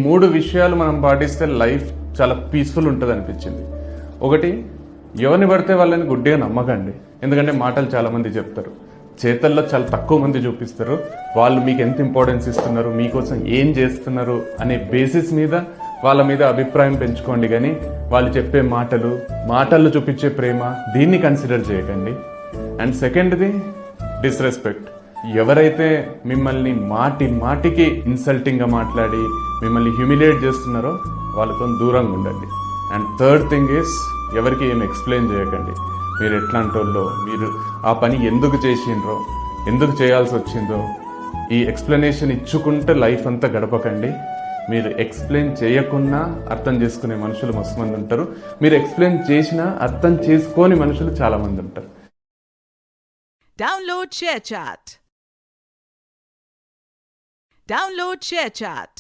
3 విషయాలు మనం పాటిస్తే లైఫ్ చాలా పీస్ఫుల్ ఉంటుంది అనిపించింది. ఒకటి, ఎవరిని పడితే వాళ్ళని గుడ్డిగా నమ్మకండి. ఎందుకంటే మాటలు చాలా మంది చెప్తారు, చేతల్లో చాలా తక్కువ మంది చూపిస్తారు. వాళ్ళు మీకు ఎంత ఇంపార్టెన్స్ ఇస్తున్నారు, మీకోసం ఏం చేస్తున్నారు అనే బేసిస్ మీద వాళ్ళ మీద అభిప్రాయం పెంచుకోండి. కానీ వాళ్ళు చెప్పే మాటల్లో చూపించే ప్రేమ, దీన్ని కన్సిడర్ చేయకండి. అండ్ సెకండ్ది, డిస్రెస్పెక్ట్. ఎవరైతే మిమ్మల్ని మాటికి ఇన్సల్టింగ్గా మాట్లాడి మిమ్మల్ని హ్యూమిలియేట్ చేస్తున్నారో వాళ్ళతో దూరంగా ఉండండి. అండ్ థర్డ్ థింగ్ ఈస్, ఎవరికి ఏం ఎక్స్ప్లెయిన్ చేయకండి. మీరు ఎట్లాంటి వాళ్ళో, మీరు ఆ పని ఎందుకు చేసిండ్రో, ఎందుకు చేయాల్సి వచ్చిందో ఈ ఎక్స్ప్లెనేషన్ ఇచ్చుకుంటే లైఫ్ అంతా గడపకండి. మీరు ఎక్స్ప్లెయిన్ చేయకున్నా అర్థం చేసుకునే మనుషులు మస్తు మంది ఉంటారు. మీరు ఎక్స్ప్లెయిన్ చేసినా అర్థం చేసుకోని మనుషులు చాలా మంది ఉంటారు. Download ShareChat.